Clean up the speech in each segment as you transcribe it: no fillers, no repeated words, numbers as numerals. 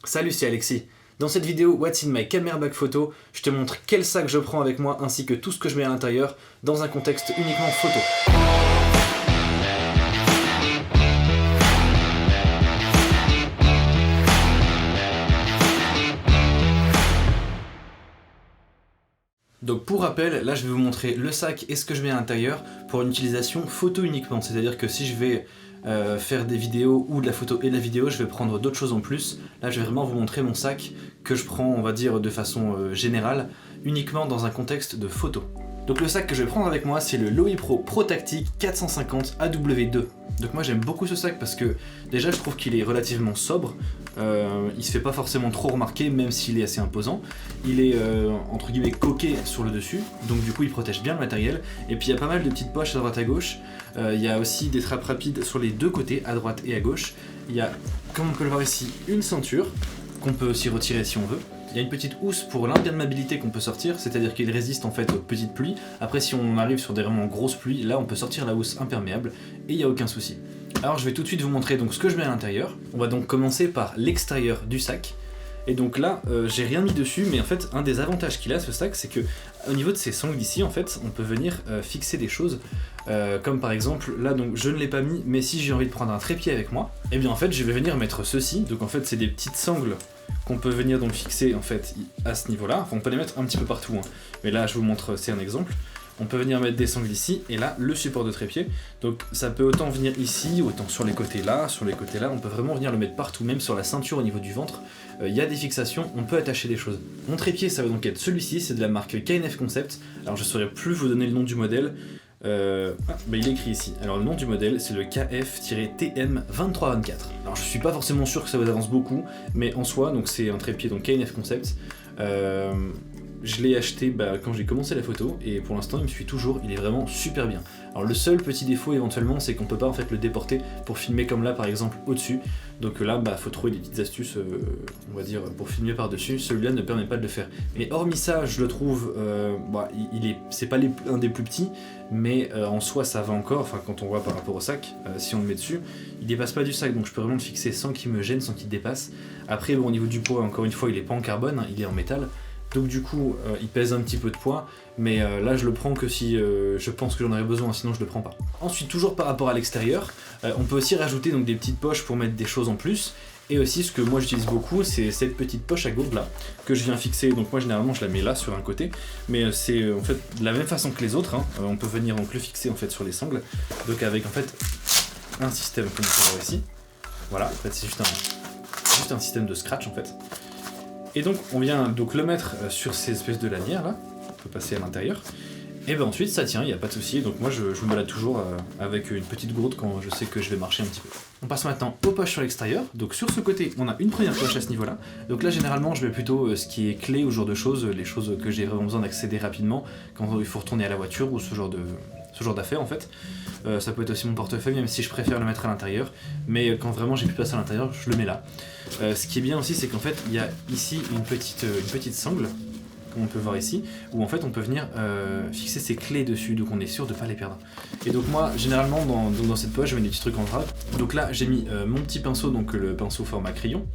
Salut, c'est Alexis. Dans cette vidéo What's in my camera bag photo, je te montre quel sac je prends avec moi ainsi que tout ce que je mets à l'intérieur dans un contexte uniquement photo. Donc pour rappel, là je vais vous montrer le sac et ce que je mets à l'intérieur pour une utilisation photo uniquement. C'est-à-dire que si je vais faire des vidéos ou de la photo et de la vidéo, je vais prendre d'autres choses en plus. Là je vais vraiment vous montrer mon sac que je prends, on va dire de façon générale, uniquement dans un contexte de photo. Donc le sac que je vais prendre avec moi, c'est le Lowi-Pro ProTactic 450 AW2. Donc moi j'aime beaucoup ce sac parce que déjà je trouve qu'il est relativement sobre, il se fait pas forcément trop remarquer même s'il est assez imposant. Il est entre guillemets coqué sur le dessus, donc du coup il protège bien le matériel. Et puis il y a pas mal de petites poches à droite à gauche, il y a aussi des trappes rapides sur les deux côtés, à droite et à gauche. Il y a, comme on peut le voir ici, une ceinture qu'on peut aussi retirer si on veut. Il y a une petite housse pour l'imperméabilité qu'on peut sortir, c'est-à-dire qu'il résiste en fait aux petites pluies. Après si on arrive sur des vraiment grosses pluies, là on peut sortir la housse imperméable et il n'y a aucun souci. Alors je vais tout de suite vous montrer donc ce que je mets à l'intérieur. On va donc commencer par l'extérieur du sac. Et donc là, j'ai rien mis dessus, mais en fait un des avantages qu'il a ce sac, c'est que au niveau de ces sangles ici, en fait, on peut venir fixer des choses, comme par exemple, là donc je ne l'ai pas mis, mais si j'ai envie de prendre un trépied avec moi, et bien en fait je vais venir mettre ceci. Donc en fait c'est des petites sangles qu'on peut venir donc fixer en fait à ce niveau-là. Enfin on peut les mettre un petit peu partout, hein. Mais là je vous montre, c'est un exemple. On peut venir mettre des sangles ici, et là, le support de trépied. Donc ça peut autant venir ici, autant sur les côtés là, on peut vraiment venir le mettre partout, même sur la ceinture au niveau du ventre. Il y a des fixations, on peut attacher des choses. Mon trépied, ça va donc être celui-ci, c'est de la marque KNF Concept. Alors je ne saurais plus vous donner le nom du modèle. Il est écrit ici. Alors le nom du modèle, c'est le KF-TM2324. Alors je suis pas forcément sûr que ça vous avance beaucoup, mais en soi, donc c'est un trépied donc KNF Concept. Je l'ai acheté quand j'ai commencé la photo et pour l'instant il me suit toujours, il est vraiment super bien. Alors le seul petit défaut éventuellement, c'est qu'on peut pas en fait le déporter pour filmer comme là par exemple au-dessus. Donc là faut trouver des petites astuces on va dire pour filmer par-dessus. Celui-là ne permet pas de le faire. Mais hormis ça, je le trouve c'est pas un des plus petits, mais en soi ça va encore, enfin quand on voit par rapport au sac, si on le met dessus, il dépasse pas du sac, donc je peux vraiment le fixer sans qu'il me gêne, sans qu'il dépasse. Après au niveau du poids, encore une fois il est pas en carbone, hein, il est en métal. Donc du coup, il pèse un petit peu de poids, mais là je le prends que si je pense que j'en aurais besoin, sinon je le prends pas. Ensuite, toujours par rapport à l'extérieur, on peut aussi rajouter donc des petites poches pour mettre des choses en plus. Et aussi, ce que moi j'utilise beaucoup, c'est cette petite poche à gourde là, que je viens fixer. Donc moi généralement je la mets là sur un côté, mais c'est en fait de la même façon que les autres, hein. On peut venir donc le fixer en fait sur les sangles, donc avec en fait un système comme on peut voir ici. Voilà, en fait c'est juste un système de scratch en fait. Et donc on vient donc le mettre sur ces espèces de lanières là, on peut passer à l'intérieur, et ensuite ça tient, il n'y a pas de souci. Donc moi je me balade toujours avec une petite gourde quand je sais que je vais marcher un petit peu. On passe maintenant aux poches sur l'extérieur. Donc sur ce côté on a une première poche à ce niveau là. Donc là généralement je mets plutôt ce qui est clé ou ce genre de choses, les choses que j'ai vraiment besoin d'accéder rapidement quand il faut retourner à la voiture ou ce genre d'affaires en fait. Ça peut être aussi mon portefeuille, même si je préfère le mettre à l'intérieur, mais quand vraiment j'ai plus de place à l'intérieur, je le mets là. Ce qui est bien aussi, c'est qu'en fait il y a ici une petite sangle, comme on peut voir ici, où en fait on peut venir fixer ses clés dessus, donc on est sûr de ne pas les perdre. Et donc moi généralement dans cette poche je mets des petits trucs en vrac. Donc là j'ai mis mon petit pinceau, donc le pinceau format crayon.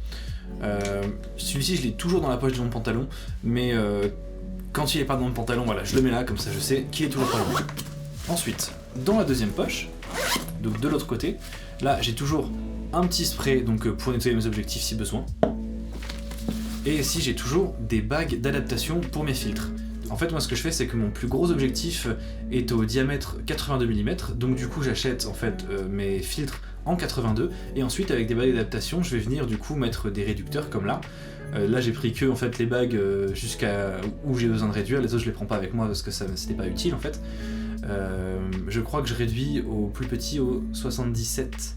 Celui-ci je l'ai toujours dans la poche de mon pantalon, mais quand il est pas dans le pantalon, voilà, je le mets là, comme ça je sais qu'il est toujours pas loin. Ensuite, dans la deuxième poche, donc de l'autre côté, là j'ai toujours un petit spray donc pour nettoyer mes objectifs si besoin. Et ici j'ai toujours des bagues d'adaptation pour mes filtres. En fait moi ce que je fais, c'est que mon plus gros objectif est au diamètre 82 mm, donc du coup j'achète en fait mes filtres en 82, et ensuite avec des bagues d'adaptation je vais venir du coup mettre des réducteurs comme là. Là j'ai pris que en fait les bagues jusqu'à où j'ai besoin de réduire, les autres je les prends pas avec moi parce que c'était pas utile en fait. Je crois que je réduis au plus petit au 77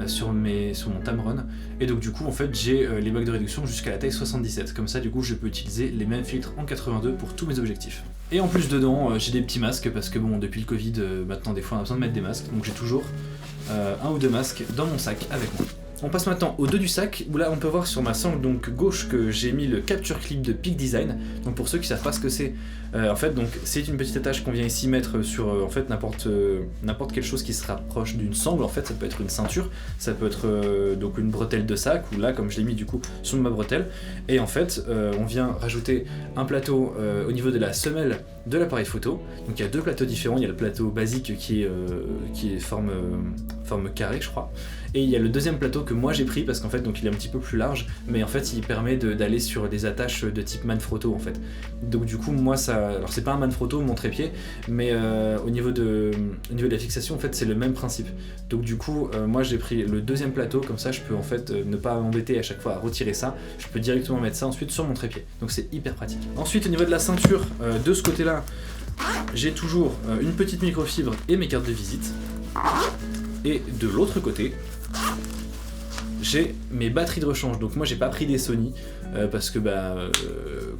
sur mon Tamron, et donc du coup en fait j'ai les bagues de réduction jusqu'à la taille 77, comme ça du coup je peux utiliser les mêmes filtres en 82 pour tous mes objectifs. Et en plus dedans j'ai des petits masques parce que bon depuis le Covid maintenant des fois on a besoin de mettre des masques, donc j'ai toujours un ou deux masques dans mon sac avec moi. On passe maintenant au dos du sac, où là on peut voir sur ma sangle donc gauche que j'ai mis le capture clip de Peak Design. Donc pour ceux qui savent pas ce que c'est, en fait donc c'est une petite attache qu'on vient ici mettre sur en fait n'importe quelle chose qui se rapproche d'une sangle. En fait ça peut être une ceinture, ça peut être donc une bretelle de sac, ou là comme je l'ai mis du coup sur ma bretelle. Et en fait on vient rajouter un plateau au niveau de la semelle de l'appareil photo. Donc il y a deux plateaux différents, il y a le plateau basique qui est forme carrée je crois. Et il y a le deuxième plateau que moi j'ai pris parce qu'en fait donc il est un petit peu plus large, mais en fait il permet d'aller sur des attaches de type Manfrotto en fait. Donc du coup moi ça, alors c'est pas un Manfrotto mon trépied, mais au niveau de la fixation en fait c'est le même principe. Donc du coup moi j'ai pris le deuxième plateau, comme ça je peux en fait ne pas m'embêter à chaque fois à retirer ça, je peux directement mettre ça ensuite sur mon trépied. Donc c'est hyper pratique. Ensuite au niveau de la ceinture, de ce côté là j'ai toujours une petite microfibre et mes cartes de visite. Et de l'autre côté, j'ai mes batteries de rechange. Donc moi j'ai pas pris des Sony parce que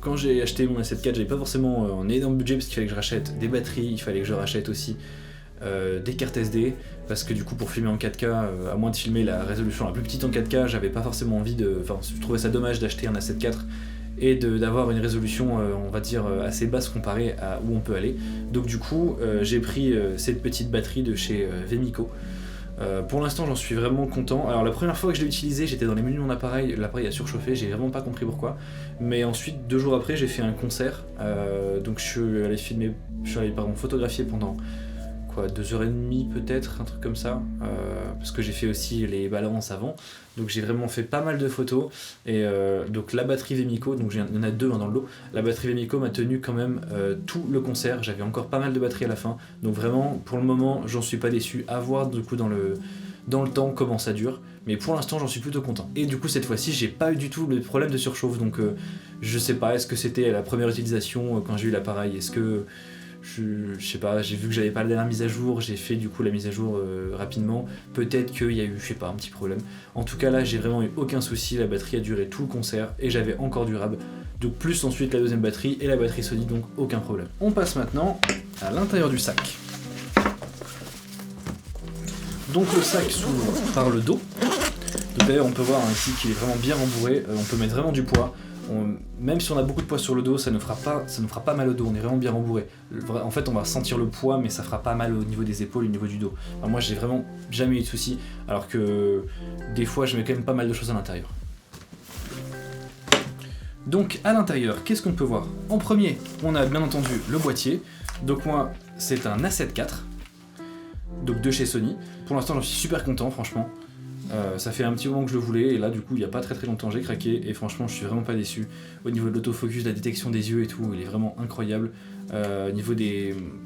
quand j'ai acheté mon A7 IV j'avais pas forcément un énorme budget parce qu'il fallait que je rachète des batteries, il fallait que je rachète aussi des cartes SD parce que du coup pour filmer en 4K, à moins de filmer la résolution la plus petite en 4K, j'avais pas forcément envie de... Enfin je trouvais ça dommage d'acheter un A7 IV et d'avoir une résolution on va dire assez basse comparée à où on peut aller. Donc du coup j'ai pris cette petite batterie de chez Vemico. Pour l'instant j'en suis vraiment content. Alors la première fois que je l'ai utilisé, j'étais dans les menus de mon appareil, l'appareil a surchauffé, j'ai vraiment pas compris pourquoi. Mais ensuite 2 jours après j'ai fait un concert, donc je suis allé photographier pendant 2h30 peut-être, un truc comme ça, parce que j'ai fait aussi les balances avant, donc j'ai vraiment fait pas mal de photos, et donc la batterie Vemico, donc il y en a 2 dans le lot, la batterie Vemico m'a tenu quand même tout le concert, j'avais encore pas mal de batterie à la fin, donc vraiment pour le moment j'en suis pas déçu, à voir du coup dans le temps comment ça dure, mais pour l'instant j'en suis plutôt content. Et du coup cette fois-ci j'ai pas eu du tout le problème de surchauffe, donc je sais pas, est-ce que c'était la première utilisation quand j'ai eu l'appareil, est-ce que je sais pas, j'ai vu que j'avais pas la dernière mise à jour, j'ai fait du coup la mise à jour rapidement, peut-être qu'il y a eu, je sais pas, un petit problème. En tout cas là j'ai vraiment eu aucun souci, la batterie a duré tout le concert et j'avais encore du rab, donc plus ensuite la deuxième batterie et la batterie Sony, donc aucun problème. On passe maintenant à l'intérieur du sac. Donc le sac s'ouvre par le dos, donc d'ailleurs on peut voir ici qu'il est vraiment bien rembourré, on peut mettre vraiment du poids. Même si on a beaucoup de poids sur le dos, ça ne fera pas mal au dos, on est vraiment bien rembourré. En fait on va sentir le poids mais ça fera pas mal au niveau des épaules, au niveau du dos. Alors moi j'ai vraiment jamais eu de soucis, alors que des fois je mets quand même pas mal de choses à l'intérieur. Donc à l'intérieur, qu'est-ce qu'on peut voir? En premier, on a bien entendu le boîtier. Donc moi c'est un A7 IV, donc de chez Sony. Pour l'instant j'en suis super content franchement. Ça fait un petit moment que je le voulais et là du coup il n'y a pas très longtemps j'ai craqué et franchement je suis vraiment pas déçu. Au niveau de l'autofocus, la détection des yeux et tout, il est vraiment incroyable. Au niveau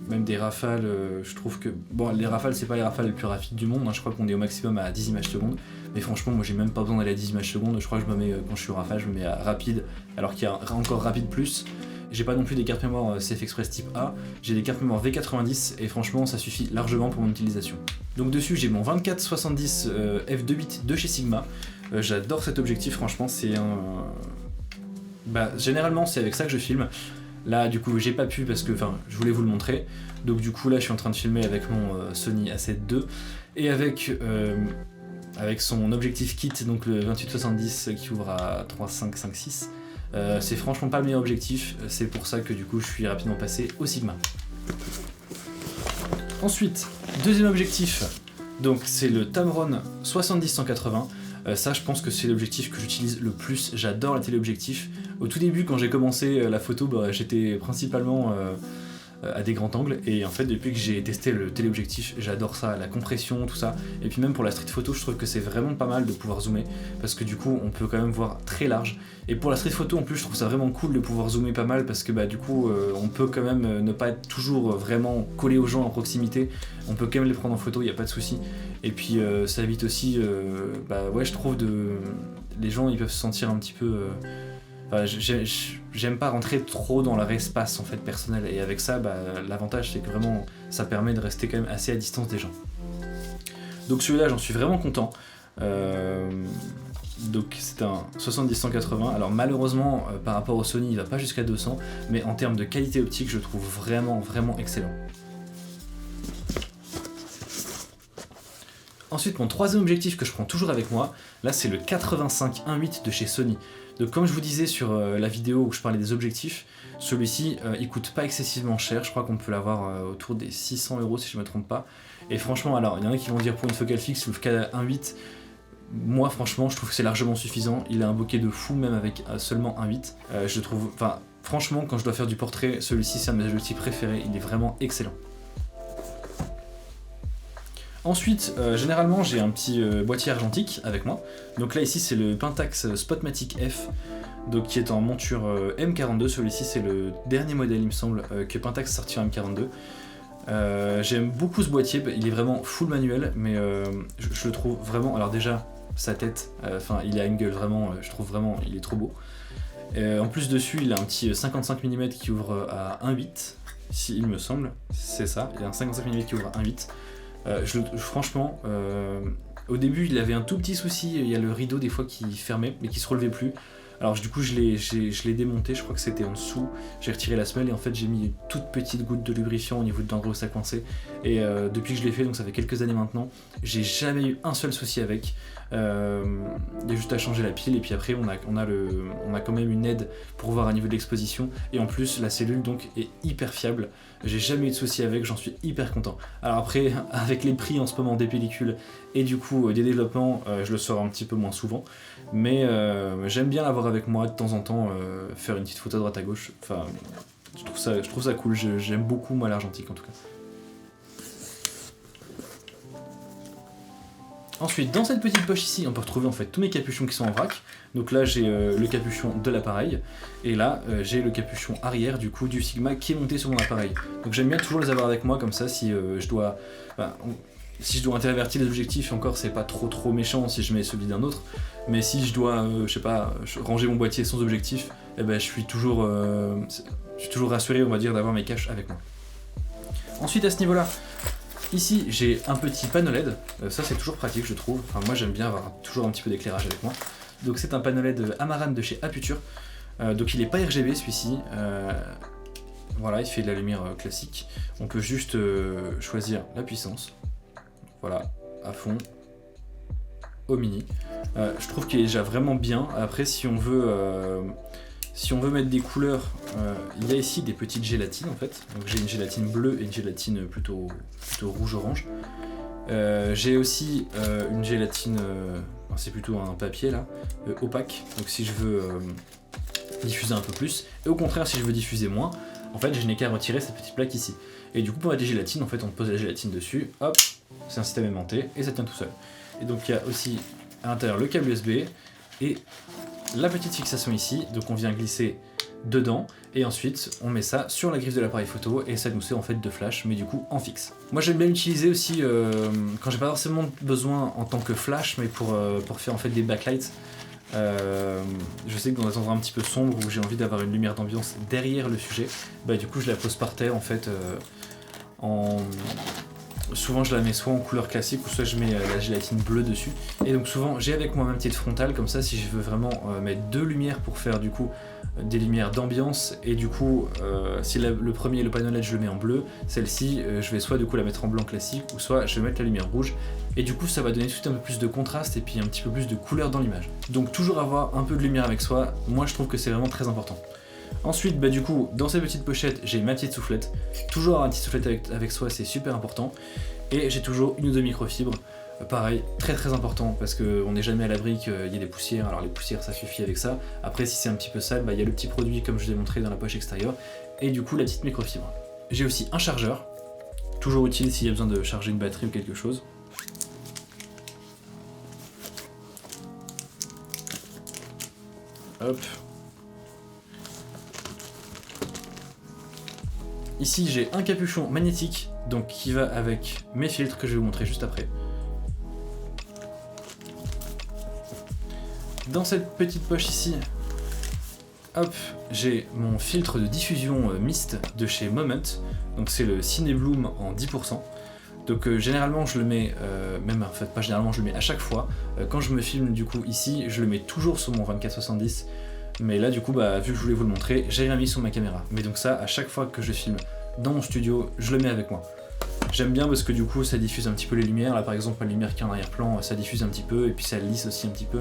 même des rafales, je trouve que... Bon les rafales c'est pas les rafales les plus rapides du monde, hein, je crois qu'on est au maximum à 10 images secondes. Mais franchement moi j'ai même pas besoin d'aller à 10 images secondes, je crois que je me mets, quand je suis au rafale je me mets à rapide, alors qu'il y a encore rapide plus. J'ai pas non plus des cartes mémoire CF Express type A, j'ai des cartes mémoire V90 et franchement ça suffit largement pour mon utilisation. Donc dessus j'ai mon 24-70 f2.8 de chez Sigma, j'adore cet objectif franchement, c'est un... généralement c'est avec ça que je filme, là du coup j'ai pas pu parce que je voulais vous le montrer, donc du coup là je suis en train de filmer avec mon Sony A7 II et avec son objectif kit, donc le 28-70 qui ouvre à 3.5-5.6. C'est franchement pas le meilleur objectif, c'est pour ça que du coup je suis rapidement passé au Sigma. Ensuite, deuxième objectif, donc c'est le Tamron 70-180. Ça je pense que c'est l'objectif que j'utilise le plus, j'adore la téléobjectif. Au tout début quand j'ai commencé la photo, j'étais principalement à des grands angles et en fait depuis que j'ai testé le téléobjectif j'adore ça, la compression, tout ça, et puis même pour la street photo je trouve que c'est vraiment pas mal de pouvoir zoomer parce que du coup on peut quand même voir très large, et pour la street photo en plus je trouve ça vraiment cool de pouvoir zoomer pas mal parce que du coup on peut quand même ne pas être toujours vraiment collé aux gens en proximité, on peut quand même les prendre en photo, il n'y a pas de souci, et puis ça évite aussi je trouve les gens ils peuvent se sentir un petit peu j'aime pas rentrer trop dans leur espace en fait personnel, et avec ça l'avantage c'est que vraiment ça permet de rester quand même assez à distance des gens. Donc celui-là j'en suis vraiment content. Donc c'est un 70-180, alors malheureusement par rapport au Sony il va pas jusqu'à 200, mais en termes de qualité optique je le trouve vraiment excellent. Ensuite, mon troisième objectif que je prends toujours avec moi, là c'est le 85 1.8 de chez Sony. Donc comme je vous disais sur la vidéo où je parlais des objectifs, celui-ci il coûte pas excessivement cher, je crois qu'on peut l'avoir autour des 600 € si je me trompe pas. Et franchement, alors il y en a qui vont dire pour une focale fixe ou le 1.8, moi franchement je trouve que c'est largement suffisant, il a un bokeh de fou même avec seulement 1.8. Je trouve, enfin franchement quand je dois faire du portrait, celui-ci c'est un de mes objectifs préférés, il est vraiment excellent. Ensuite, généralement j'ai un petit boîtier argentique avec moi. Donc là ici c'est le Pentax Spotmatic F, donc qui est en monture M42. Celui-ci c'est le dernier modèle il me semble que Pentax sortit en M42. J'aime beaucoup ce boîtier, il est vraiment full manuel, mais je le trouve vraiment. Alors déjà sa tête, enfin il a une gueule vraiment, je trouve vraiment il est trop beau. En plus dessus il a un petit 55 mm qui ouvre à 1.8, si il me semble, c'est ça, il a un 55 mm qui ouvre à 1.8. Franchement, au début il avait un tout petit souci, il y a le rideau des fois qui fermait mais qui se relevait plus. Alors du coup je l'ai démonté, je crois que c'était en dessous, j'ai retiré la semelle et en fait j'ai mis une toute petite goutte de lubrifiant au niveau de l'endroit où ça coinçait. Et depuis que je l'ai fait, donc ça fait quelques années maintenant, j'ai jamais eu un seul souci avec. Il y a juste à changer la pile et puis après on a quand même une aide pour voir à niveau de l'exposition. Et en plus la cellule donc est hyper fiable, j'ai jamais eu de souci avec, j'en suis hyper content. Alors après avec les prix en ce moment des pellicules et du coup des développements, je le sors un petit peu moins souvent. Mais j'aime bien l'avoir avec moi de temps en temps, faire une petite photo à droite à gauche. Enfin, je trouve ça cool, j'aime beaucoup moi l'argentique en tout cas. Ensuite, dans cette petite poche ici, on peut retrouver en fait tous mes capuchons qui sont en vrac. Donc là, j'ai le capuchon de l'appareil, et là, j'ai le capuchon arrière du coup du Sigma qui est monté sur mon appareil. Donc j'aime bien toujours les avoir avec moi comme ça si je dois... si je dois intervertir les objectifs, encore c'est pas trop méchant si je mets celui d'un autre, mais si je dois, je sais pas, ranger mon boîtier sans objectif, eh ben je suis toujours rassuré, on va dire, d'avoir mes caches avec moi. Ensuite à ce niveau-là, ici j'ai un petit panneau LED, ça c'est toujours pratique je trouve, enfin moi j'aime bien avoir toujours un petit peu d'éclairage avec moi. Donc c'est un panneau LED Amaran de chez Aputure, donc il est pas RGB celui-ci, voilà il fait de la lumière classique, on peut juste choisir la puissance. Voilà, à fond, au mini. Je trouve qu'il est déjà vraiment bien. Après, si on veut mettre des couleurs, il y a ici des petites gélatines en fait. Donc j'ai une gélatine bleue et une gélatine plutôt rouge-orange. J'ai aussi une gélatine, c'est plutôt un papier là, opaque. Donc si je veux diffuser un peu plus, et au contraire si je veux diffuser moins, en fait je n'ai qu'à retirer cette petite plaque ici. Et du coup pour mettre des gélatines, en fait on pose la gélatine dessus, hop. C'est un système aimanté et ça tient tout seul. Et donc il y a aussi à l'intérieur le câble USB et la petite fixation ici. Donc on vient glisser dedans et ensuite on met ça sur la griffe de l'appareil photo et ça nous sert en fait de flash mais du coup en fixe. Moi j'aime bien l'utiliser aussi quand j'ai pas forcément besoin en tant que flash mais pour faire en fait des backlights. Je sais que dans des endroits un petit peu sombres où j'ai envie d'avoir une lumière d'ambiance derrière le sujet, bah du coup je la pose par terre en fait souvent je la mets soit en couleur classique ou soit je mets la gélatine bleue dessus. Et donc souvent j'ai avec moi ma petite frontale comme ça si je veux vraiment mettre deux lumières pour faire du coup des lumières d'ambiance. Et du coup si le premier, le panneau LED je le mets en bleu, celle-ci je vais soit du coup la mettre en blanc classique ou soit je vais mettre la lumière rouge. Et du coup ça va donner tout un peu plus de contraste et puis un petit peu plus de couleur dans l'image. Donc toujours avoir un peu de lumière avec soi, moi je trouve que c'est vraiment très important. Ensuite, bah du coup, dans cette petite pochette, j'ai ma petite soufflette. Toujours avoir une petite soufflette avec soi, c'est super important. Et j'ai toujours une ou deux microfibres. Pareil, très important, parce qu'on n'est jamais à l'abri qu'il y ait des poussières. Alors les poussières, ça suffit avec ça. Après, si c'est un petit peu sale, bah, il y a le petit produit, comme je l'ai montré dans la poche extérieure. Et du coup, la petite microfibre. J'ai aussi un chargeur. Toujours utile s'il y a besoin de charger une batterie ou quelque chose. Hop. Ici j'ai un capuchon magnétique donc qui va avec mes filtres que je vais vous montrer juste après. Dans cette petite poche ici, hop, j'ai mon filtre de diffusion mist de chez Moment. Donc c'est le Cinebloom en 10%. Donc généralement je le mets, même en fait pas généralement, je le mets à chaque fois. Quand je me filme du coup ici, je le mets toujours sur mon 24-70. Mais là du coup bah vu que je voulais vous le montrer, j'ai rien mis sur ma caméra. Mais donc ça à chaque fois que je filme dans mon studio, je le mets avec moi. J'aime bien parce que du coup ça diffuse un petit peu les lumières, là par exemple la lumière qui est en arrière-plan ça diffuse un petit peu et puis ça lisse aussi un petit peu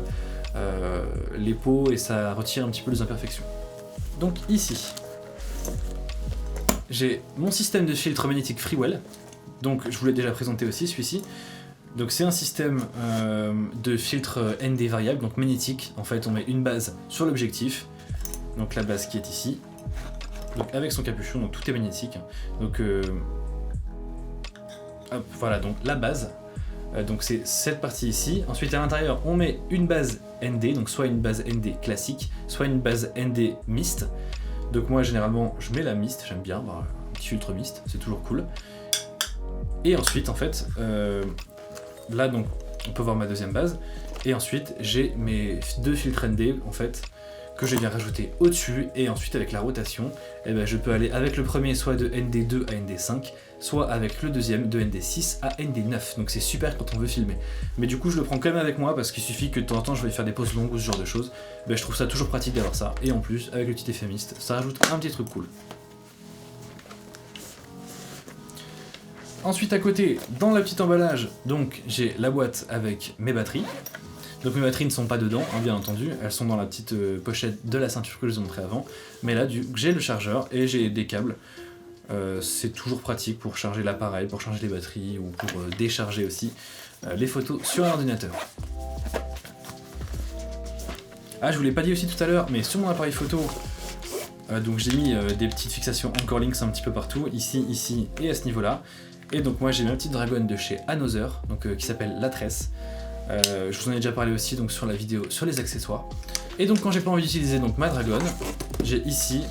les peaux et ça retire un petit peu les imperfections. Donc ici, j'ai mon système de filtre magnétique Freewell, donc je vous l'ai déjà présenté aussi celui-ci. Donc c'est un système de filtre ND variable, donc magnétique. En fait on met une base sur l'objectif, donc la base qui est ici, donc avec son capuchon, donc tout est magnétique. Donc hop, voilà donc la base, donc c'est cette partie ici. Ensuite à l'intérieur on met une base ND, donc soit une base ND classique, soit une base ND mist. Donc moi généralement je mets la mist, j'aime bien avoir un petit filtre mist, c'est toujours cool. Et ensuite en fait, là donc on peut voir ma deuxième base, et ensuite j'ai mes deux filtres ND en fait, que j'ai bien rajouté au-dessus, et ensuite avec la rotation, eh ben, je peux aller avec le premier soit de ND2 à ND5, soit avec le deuxième de ND6 à ND9, donc c'est super quand on veut filmer. Mais du coup je le prends quand même avec moi parce qu'il suffit que de temps en temps je vais faire des pauses longues ou ce genre de choses, ben, je trouve ça toujours pratique d'avoir ça, et en plus avec le petit effet mist, ça rajoute un petit truc cool. Ensuite à côté, dans le petit emballage, donc j'ai la boîte avec mes batteries. Donc mes batteries ne sont pas dedans, hein, bien entendu, elles sont dans la petite pochette de la ceinture que je vous ai montré avant. Mais là, j'ai le chargeur et j'ai des câbles. C'est toujours pratique pour charger l'appareil, pour charger les batteries ou pour décharger aussi les photos sur l'ordinateur. Ah, je vous l'ai pas dit aussi tout à l'heure, mais sur mon appareil photo, donc j'ai mis des petites fixations Anchor Links un petit peu partout, ici et à ce niveau-là. Et donc moi j'ai ma petite dragonne de chez Another, donc, qui s'appelle La Tresse. Je vous en ai déjà parlé aussi donc, sur la vidéo sur les accessoires. Et donc quand j'ai pas envie d'utiliser donc ma dragonne, j'ai ici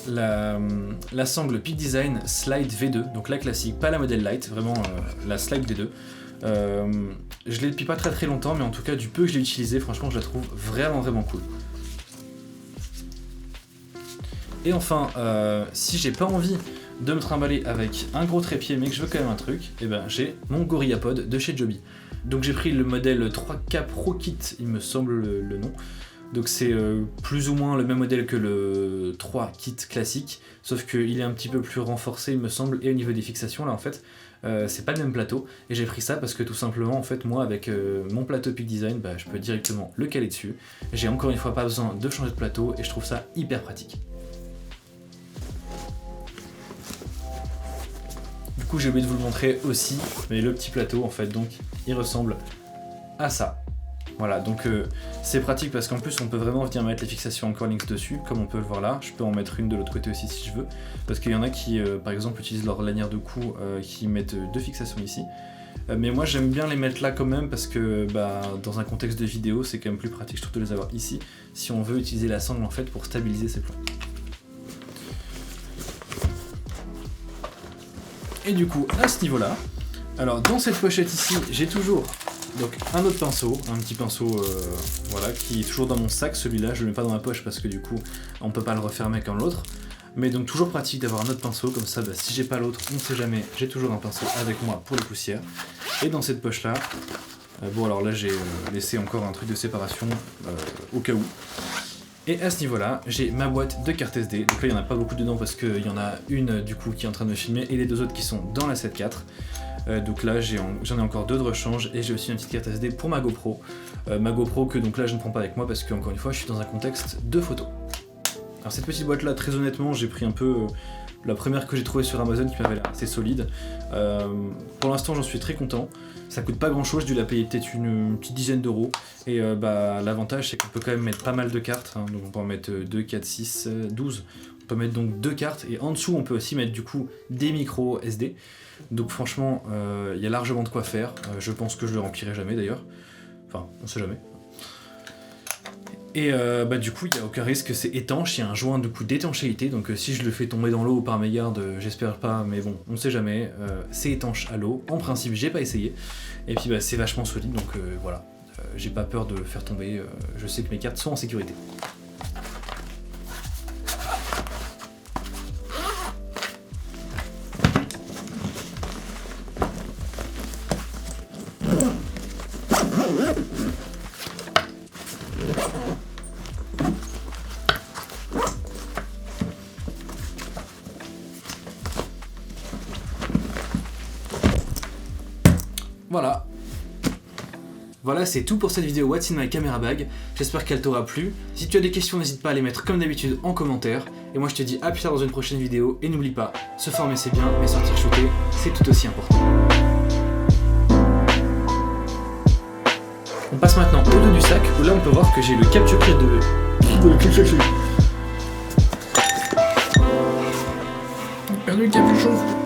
la sangle Peak Design Slide V2, donc la classique, pas la modèle light, vraiment la Slide V2. Je l'ai depuis pas très longtemps, mais en tout cas du peu que je l'ai utilisé, franchement je la trouve vraiment cool. Et enfin, si j'ai pas envie de me trimballer avec un gros trépied mais que je veux quand même un truc, et ben j'ai mon GorillaPod de chez Joby. Donc j'ai pris le modèle 3K Pro Kit, il me semble le nom. Donc c'est plus ou moins le même modèle que le 3 Kit classique, sauf qu'il est un petit peu plus renforcé il me semble, et au niveau des fixations là en fait, c'est pas le même plateau. Et j'ai pris ça parce que tout simplement en fait moi avec mon plateau Peak Design, bah, je peux directement le caler dessus. J'ai encore une fois pas besoin de changer de plateau et je trouve ça hyper pratique. Du coup j'ai oublié de vous le montrer aussi, mais le petit plateau en fait donc il ressemble à ça. Voilà, donc c'est pratique parce qu'en plus on peut vraiment venir mettre les fixations Anchor Links dessus, comme on peut le voir là. Je peux en mettre une de l'autre côté aussi si je veux, parce qu'il y en a qui par exemple utilisent leur lanière de cou qui mettent deux fixations ici. Mais moi j'aime bien les mettre là quand même parce que bah, dans un contexte de vidéo c'est quand même plus pratique je trouve de les avoir ici, si on veut utiliser la sangle en fait pour stabiliser ses plans. Et du coup, à ce niveau-là, alors dans cette pochette ici, j'ai toujours donc un autre pinceau, un petit pinceau voilà, qui est toujours dans mon sac. Celui-là, je le mets pas dans ma poche parce que du coup, on peut pas le refermer comme l'autre. Mais donc toujours pratique d'avoir un autre pinceau, comme ça, bah, si j'ai pas l'autre, on ne sait jamais, j'ai toujours un pinceau avec moi pour les poussières. Et dans cette poche-là, bon alors là j'ai laissé encore un truc de séparation au cas où. Et à ce niveau-là, j'ai ma boîte de carte SD. Donc là, il n'y en a pas beaucoup dedans parce qu'il y en a une du coup qui est en train de me filmer et les deux autres qui sont dans la 7.4. Donc là, j'en ai encore deux de rechange et j'ai aussi une petite carte SD pour ma GoPro. Ma GoPro que donc là, je ne prends pas avec moi parce que encore une fois, je suis dans un contexte de photo. Alors cette petite boîte-là, très honnêtement, j'ai pris un peu la première que j'ai trouvée sur Amazon qui m'avait l'air assez solide. Pour l'instant, j'en suis très content. Ça coûte pas grand chose, j'ai dû la payer peut-être une petite dizaine d'euros. Et bah, l'avantage c'est qu'on peut quand même mettre pas mal de cartes, hein. Donc on peut en mettre 2, 4, 6, 12. On peut mettre donc 2 cartes et en dessous on peut aussi mettre du coup des micros SD. Donc franchement il y a largement de quoi faire. Je pense que je le remplirai jamais d'ailleurs. Enfin on sait jamais. Et bah du coup il n'y a aucun risque, c'est étanche, il y a un joint du coup d'étanchéité, donc si je le fais tomber dans l'eau par mégarde, j'espère pas, mais bon, on sait jamais, c'est étanche à l'eau, en principe j'ai pas essayé, et puis bah, c'est vachement solide, donc voilà, j'ai pas peur de le faire tomber, je sais que mes cartes sont en sécurité. Voilà, c'est tout pour cette vidéo What's in my camera bag. J'espère qu'elle t'aura plu. Si tu as des questions, n'hésite pas à les mettre comme d'habitude en commentaire. Et moi je te dis à plus tard dans une prochaine vidéo. Et n'oublie pas, se former c'est bien, mais sortir shooter, c'est tout aussi important. On passe maintenant au dos du sac, où là on peut voir que j'ai le capture kit de... J'ai perdu le capuchon.